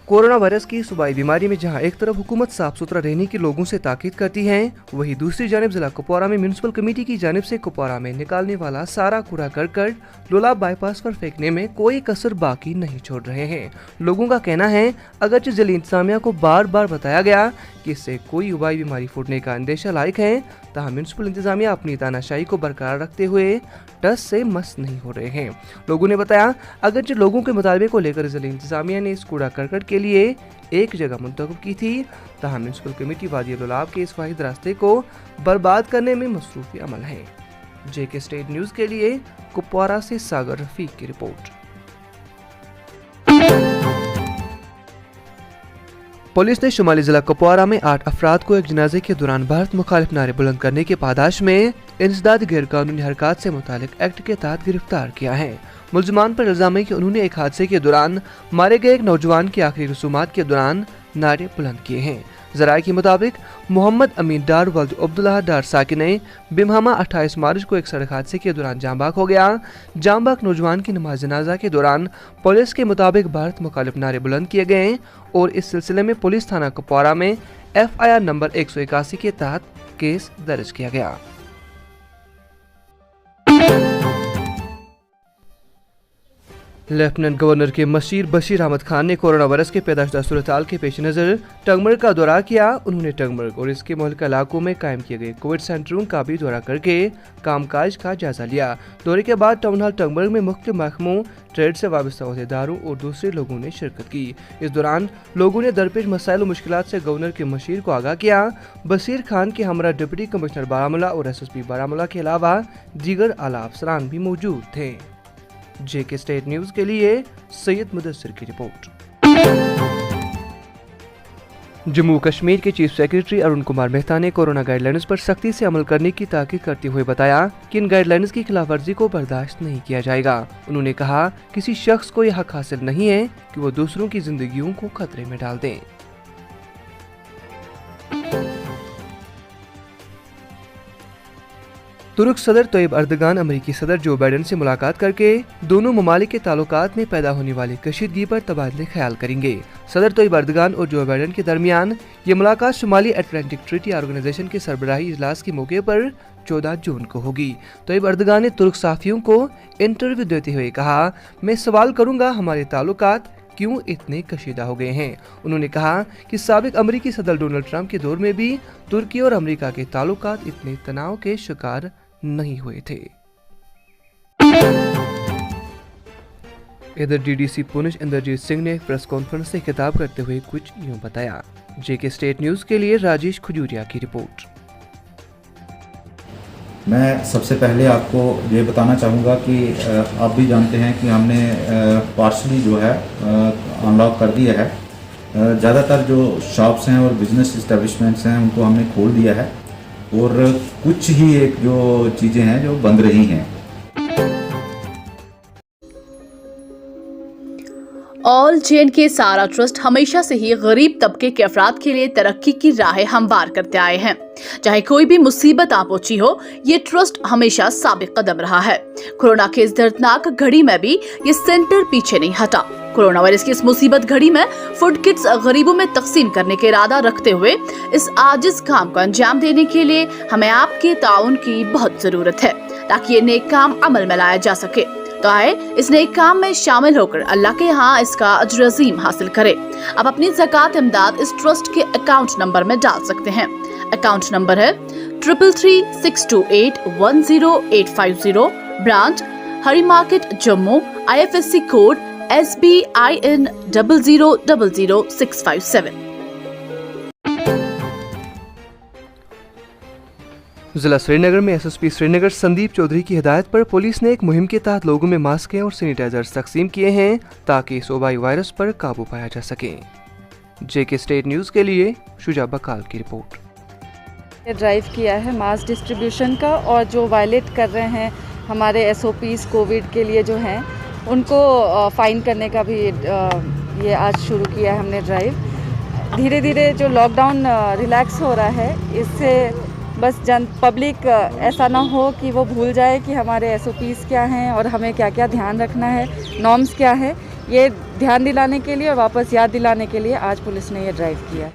Corona virus की सूबाई बीमारी में जहां एक तरफ हुकूमत साफ सुथरा रहने की लोगों से ताकीद करती है, वहीं दूसरी जानिब जिला कुपवारा में म्यूनिसिपल कमेटी की जानिब से कुपवारा में निकालने वाला सारा कूड़ा करकट लोलाब बाईपास पर फेंकने में कोई कसर बाकी नहीं छोड़ रहे हैं। लोगों का कहना है, अगरचे जिला इंतजामिया को बार बार बताया गया कि इससे कोई वबाई बीमारी फूटने का अंदेशा लायक है, तहाँ म्यूनिसिपल इंतजामिया अपनी तानाशाही को बरकरार रखते हुए टस से मस नहीं हो रहे हैं। लोगों ने बताया, अगरचे लोगों के मुताबिक को लेकर जिला इंतजामिया ने इस कूड़ा करकट के लिए एक जगह मुंतखब की थी, तहाँ म्यूनिसिपल कमेटी वादी लोलाब के इस वाहिद रास्ते को बर्बाद करने में मसरूफ अमल है। जेके स्टेट न्यूज के लिए कुपवारा से सागर रफीक की रिपोर्ट। पुलिस ने शुमाली जिला कुपवारा में 8 अफराद को एक जनाजे के दौरान भारत मुखालिफ नारे बुलंद करने की पादाश में इंसदाद गैर कानूनी हरकत से मुतालिक एक्ट के तहत गिरफ्तार किया है। मुल्जिमान पर इल्जाम है कि उन्होंने एक हादसे के दौरान मारे गए एक नौजवान की आखिरी रसूमात के दौरान नारे बुलंद किए हैं। जराये के मुताबिक मोहम्मद अमीन डार वल्द अब्दुल्लाह डार साकिने बिमहामा 28 मार्च को एक सड़क हादसे के दौरान जांबाक हो गया। जांबाक नौजवान की नमाज जनाजा के दौरान पुलिस के मुताबिक भारत मुखालिफ नारे बुलंद किए गए और इस सिलसिले में पुलिस थाना कुपवारा में FIR नंबर 181 के तहत केस दर्ज किया गया। लेफ्टिनेंट गवर्नर के मशीर बशीर अहमद खान ने कोरोना वायरस के पैदाशदा सूरत-ए-हाल के पेश नज़र टंगमर का दौरा किया। उन्होंने टंगमर और इसके मुहल्लिका इलाकों में कायम किए गए कोविड सेंटरों का भी दौरा करके कामकाज का जायजा लिया। दौरे के बाद टाउन हॉल टंगमर में मुख्तलिफ महकमों, ट्रेड से वाबस्ता अहदेदारों और दूसरे लोगों ने शिरकत की। इस दौरान लोगों ने दरपेश मसाइल और मुश्किलात से गवर्नर के मशीर को आगाह किया। बशीर खान के हमरा डिप्टी कमिश्नर बारामूला और SSP बारामूला के अलावा दीगर आला अफसरान भी मौजूद थे। जेके स्टेट न्यूज के लिए सैयद मुदस्सिर की रिपोर्ट। जम्मू कश्मीर के चीफ सेक्रेटरी अरुण कुमार मेहता ने कोरोना गाइडलाइंस पर सख्ती से अमल करने की ताकीद करते हुए बताया कि इन गाइडलाइंस की खिलाफवर्जी को बर्दाश्त नहीं किया जाएगा। उन्होंने कहा, किसी शख्स को यह हक हासिल नहीं है कि वो दूसरों की जिंदगियों को खतरे में डाल दें। तुर्क सदर तोयब अर्दगान अमेरिकी सदर जो बाइडेन से मुलाकात करके दोनों ममालिक के ताल्लुकात में पैदा होने वाली कशीदगी पर तबादले ख्याल करेंगे। सदर तोयब अर्दगान और जो बाइडेन के दरमियान ये मुलाकात शुमाली अटलांटिक ट्रीटी ऑर्गेनाइजेशन के सरबराही इजलास के मौके पर 14 जून को होगी। तोयब अर्दगान ने तुर्क सहाफियों को इंटरव्यू देते हुए कहा, मैं सवाल करूंगा हमारे ताल्लुकात क्यों इतने कशीदा हो गए हैं। उन्होंने कहा कि साबिक अमेरिकी सदर डोनाल्ड ट्रंप के दौर में भी तुर्की और अमेरिका के ताल्लुकात इतने तनाव के शिकार नहीं हुए थे। इधर DDC पुंछ इंद्रजीत सिंह ने प्रेस कॉन्फ्रेंस से खिताब करते हुए कुछ यूं बताया। जेके स्टेट न्यूज के लिए राजेश खजूरिया की रिपोर्ट। मैं सबसे पहले आपको ये बताना चाहूँगा कि आप भी जानते हैं कि हमने पार्शली जो है अनलॉक कर दिया है। ज़्यादातर जो शॉप्स हैं और बिजनेस इस्टेब्लिशमेंट्स हैं उनको हमने खोल दिया है और कुछ ही एक जो चीज़ें हैं जो बंद रही हैं। ऑल J&K सारा ट्रस्ट हमेशा से ही गरीब तबके के अफराद के लिए तरक्की की राहें हमवार करते आए हैं। चाहे कोई भी मुसीबत आ पहुंची हो, ये ट्रस्ट हमेशा साबिक कदम रहा है। कोरोना के इस दर्दनाक घड़ी में भी ये सेंटर पीछे नहीं हटा। कोरोना वायरस की इस मुसीबत घड़ी में फूड किट्स गरीबों में तकसीम करने का इरादा रखते हुए इस आजिज काम को अंजाम देने के लिए हमें आपके ताउन की बहुत जरूरत है, ताकि ये नेक काम अमल में लाया जा सके। तो आए इस नेक काम में शामिल होकर अल्लाह के यहाँ इसका अजर अज़ीम हासिल करें। आप अपनी ज़कात इमदाद इस ट्रस्ट के अकाउंट नंबर में डाल सकते हैं। अकाउंट नंबर है 3336281080, branch Hari market Jammu, IFSC code SBIN 0000657। जिला श्रीनगर में SSP श्रीनगर संदीप चौधरी की हिदायत पर पुलिस ने एक मुहिम के तहत लोगों में मास्क और सैनिटाइजर्स तकसीम किए हैं, ताकि इस वबाई वायरस पर काबू पाया जा सके। जेके स्टेट न्यूज के लिए शुजा बकाल की रिपोर्ट। ड्राइव किया है मास डिस्ट्रीब्यूशन का, और जो वायलेट कर रहे हैं हमारे SOPs कोविड के लिए जो हैं उनको फाइन करने का भी ये आज शुरू किया है हमने ड्राइव। धीरे धीरे जो लॉकडाउन रिलैक्स हो रहा है, इससे बस पब्लिक ऐसा ना हो कि वो भूल जाए कि हमारे SOPs क्या हैं और हमें क्या क्या ध्यान रखना है, नॉर्म्स क्या है। ये ध्यान दिलाने के लिए और वापस याद दिलाने के लिए आज पुलिस ने ये ड्राइव किया।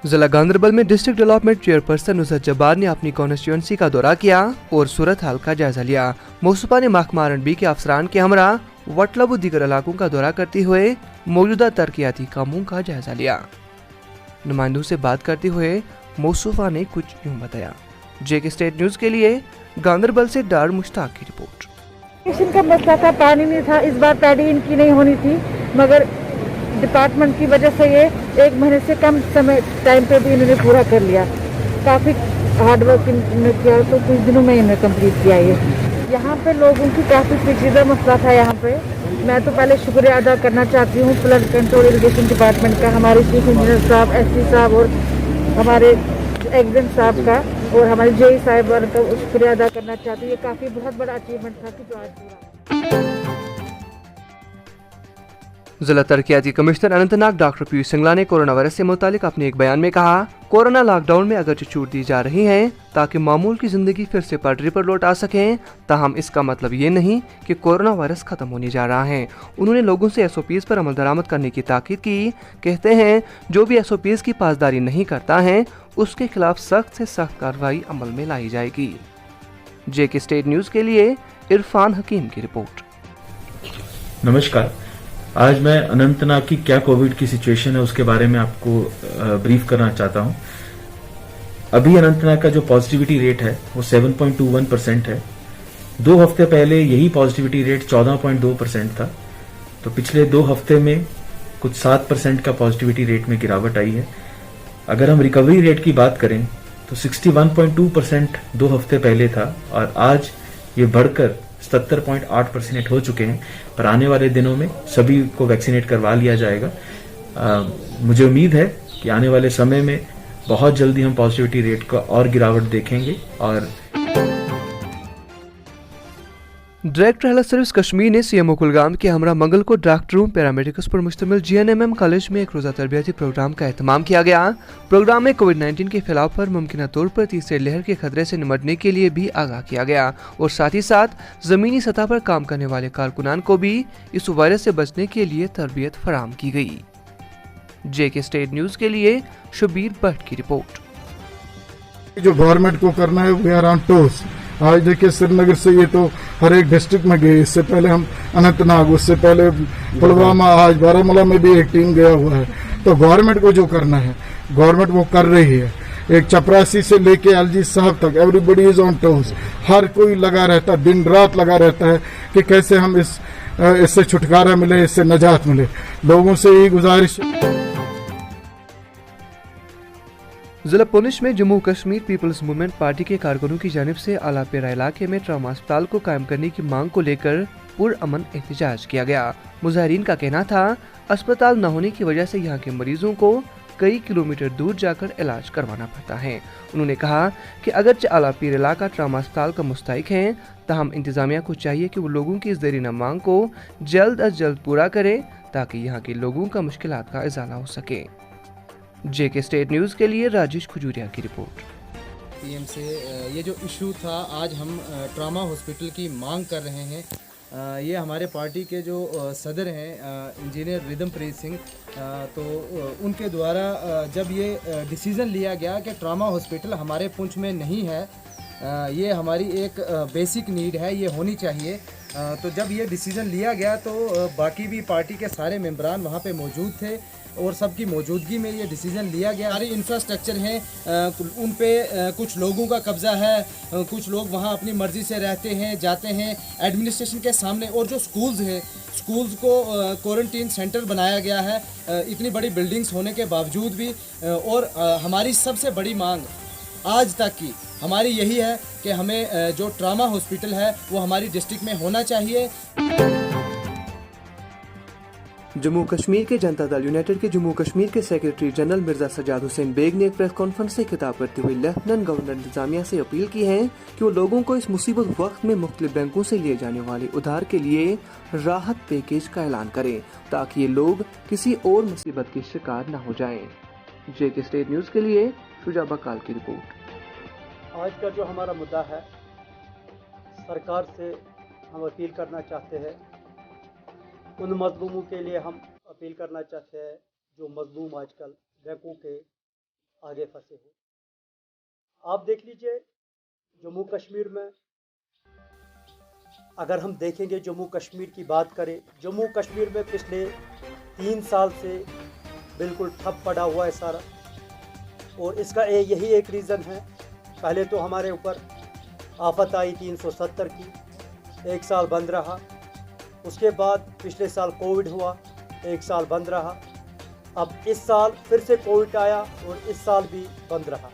जिला गांधरबल में district development chairperson Nusrat Jabbar ने अपनी कॉन्स्टिट्यूंसी का दौरा किया और सूरत हाल का जायजा लिया। मोसूफा ने महकमा R&B के अफसरान के हमरा वटलब व दीगर इलाकों का दौरा करते हुए मौजूदा तरक्याती कामों का जायजा लिया। नुमाइंदों से बात करते हुए मोसूफा ने कुछ यूं बताया। JK स्टेट न्यूज के लिए गांधरबल से डार मुश्ताक की रिपोर्ट। इरिगेशन का मसला था, पानी नहीं था, इस बार पैडी इनकी नहीं होनी थी, मगर डिपार्टमेंट की वजह से ये 1 महीने से कम समय टाइम पे भी इन्होंने पूरा कर लिया। काफ़ी हार्ड वर्क इन्होंने किया, तो कुछ दिनों में इन्होंने कंप्लीट किया। ये यहाँ पे लोगों की काफ़ी पेचीदा मसला था। यहाँ पे मैं तो पहले शुक्रिया अदा करना चाहती हूँ फ्लड कंट्रोल इरिगेशन डिपार्टमेंट का, हमारे चीफ इंजीनियर साहब, SC साहब और हमारे एग्जाम साहब का, और हमारे JE साहब का शुक्रिया अदा करना चाहती हूँ। ये काफ़ी बहुत बड़ा अचीवमेंट था कि जो आज पूरा। जिला तरक्याती कमिश्नर अनंतनाग डॉक्टर पीयूष सिंगला ने कोरोना वायरस से मुतालिक अपने एक बयान में कहा, कोरोना लॉकडाउन में अगरचे छूट दी जा रही है ताकि मामूल की जिंदगी फिर से पटरी पर लौट आ सके, ताहम इसका मतलब ये नहीं कि कोरोना वायरस खत्म होने जा रहा है। उन्होंने लोगों से SOPs पर अमल दरामद करने की ताकीद की। कहते हैं जो भी SOPs की पासदारी नहीं करता है उसके खिलाफ सख्त से सख्त कार्रवाई अमल में लाई जाएगी। JK स्टेट न्यूज के लिए इरफान हकीम की रिपोर्ट। नमस्कार, आज मैं अनंतनाग की क्या कोविड की सिचुएशन है उसके बारे में आपको ब्रीफ करना चाहता हूं। अभी अनंतनाग का जो पॉजिटिविटी रेट है वो 7.21% है। 2 हफ्ते पहले यही पॉजिटिविटी रेट 14.2% था। तो पिछले 2 हफ्ते में कुछ 7% का पॉजिटिविटी रेट में गिरावट आई है। अगर हम रिकवरी रेट की बात करें तो 61.2% 2 हफ्ते पहले था और आज ये बढ़कर 77.8% हो चुके हैं। पर आने वाले दिनों में सभी को वैक्सीनेट करवा लिया जाएगा। मुझे उम्मीद है कि आने वाले समय में बहुत जल्दी हम पॉजिटिविटी रेट का और गिरावट देखेंगे। और डायरेक्टर हेल्थ सर्विस कश्मीर ने CMO कुलगाम के हमरा मंगल को डॉक्टरों पैरामेडिक्स पर मुश्तमिल GNMM कॉलेज में एक रोजा तरबियती प्रोग्राम का एहतमाम किया गया। प्रोग्राम में कोविड-19 के फैलाव पर मुमकिन तौर पर तीसरे लहर के खतरे से निपटने के लिए भी आगाह किया गया और साथ ही साथ जमीनी सतह पर काम करने वाले कारकुनान को भी इस वायरस से बचने के लिए तरबियत फराहम की गई। JK स्टेट न्यूज के लिए शबीर भट्ट की रिपोर्ट। जो गवर्नमेंट को करना है वी आर ऑन टोस। आज देखिए श्रीनगर से ये तो हर एक डिस्ट्रिक्ट में गए, इससे पहले हम अनंतनाग, उससे पहले पुलवामा, आज बारामूला में भी एक टीम गया हुआ है। तो गवर्नमेंट को जो करना है गवर्नमेंट वो कर रही है। एक चपरासी से लेके LG साहब तक एवरीबडी इज ऑन टोस। हर कोई लगा रहता है, दिन रात लगा रहता है कि कैसे हम इससे छुटकारा मिले, इससे नजात मिले। लोगों से यही गुजारिश। जिला पुंछ में Jammu Kashmir people's movement party के कारकुनों की जानिब से आलापेरा इलाके में ट्रामा अस्पताल को कायम करने की मांग को लेकर पुरअमन एहतजाज किया गया। मुजाहिरीन का कहना था अस्पताल न होने की वजह से यहाँ के मरीजों को कई किलोमीटर दूर जाकर इलाज करवाना पड़ता है। उन्होंने कहा कि अगरचे आलापीर इलाका ट्रामा अस्पताल का मुस्तहिक है, ताहम इंतजामिया को चाहिए कि वो लोगों की इस देरीना मांग को जल्द अज जल्द पूरा करे ताकि यहाँ के लोगों का मुश्किलात का इजाला हो सके। JK स्टेट न्यूज के लिए राजेश खजूरिया की रिपोर्ट। PM से ये जो इशू था, आज हम ट्रामा हॉस्पिटल की मांग कर रहे हैं। ये हमारे पार्टी के जो सदर हैं इंजीनियर रिदमप्रीत सिंह, तो उनके द्वारा जब ये डिसीज़न लिया गया कि ट्रामा हॉस्पिटल हमारे पुंछ में नहीं है, ये हमारी एक बेसिक नीड है, ये होनी चाहिए। तो जब ये डिसीज़न लिया गया तो बाकी भी पार्टी के सारे मेंबरान वहाँ पे मौजूद थे और सबकी मौजूदगी में ये डिसीज़न लिया गया। सारी इंफ्रास्ट्रक्चर हैं, उन पे कुछ लोगों का कब्ज़ा है, कुछ लोग वहाँ अपनी मर्ज़ी से रहते हैं, जाते हैं एडमिनिस्ट्रेशन के सामने। और जो स्कूल्स हैं, स्कूल्स को क्वारंटीन सेंटर बनाया गया है इतनी बड़ी बिल्डिंग्स होने के बावजूद भी। और हमारी सबसे बड़ी मांग आज तक की हमारी यही है कि हमें जो ट्रामा हॉस्पिटल है वो हमारी डिस्ट्रिक्ट में होना चाहिए। जम्मू कश्मीर के जनता दल यूनाइटेड के जम्मू कश्मीर के सेक्रेटरी जनरल मिर्जा सजाद हुसैन बेग ने एक प्रेस कॉन्फ्रेंस से खिताब करते हुए लेफ्टिनेंट गवर्नर इंतजामिया से अपील की है कि वो लोगों को इस मुसीबत वक्त में मुख्तलिफ बैंकों से लिए जाने वाले उधार के लिए राहत पैकेज का ऐलान करें ताकि ये लोग किसी और मुसीबत के शिकार न हो जाएं। JK स्टेट न्यूज के लिए शुजा बकाल की रिपोर्ट। आज का जो हमारा मुद्दा है, सरकार से हम अपील करना चाहते हैं। उन मजलूमों के लिए हम अपील करना चाहते हैं जो मजलूम आजकल बैंकों के आगे फंसे हो। आप देख लीजिए जम्मू कश्मीर में, अगर हम देखेंगे जम्मू कश्मीर की बात करें, जम्मू कश्मीर में पिछले 3 साल से बिल्कुल ठप पड़ा हुआ है सारा। और इसका यही एक रीज़न है, पहले तो हमारे ऊपर आफत आई 370 की, 1 साल बंद रहा। उसके बाद पिछले साल कोविड हुआ, 1 साल बंद रहा। अब इस साल फिर से कोविड आया और इस साल भी बंद रहा।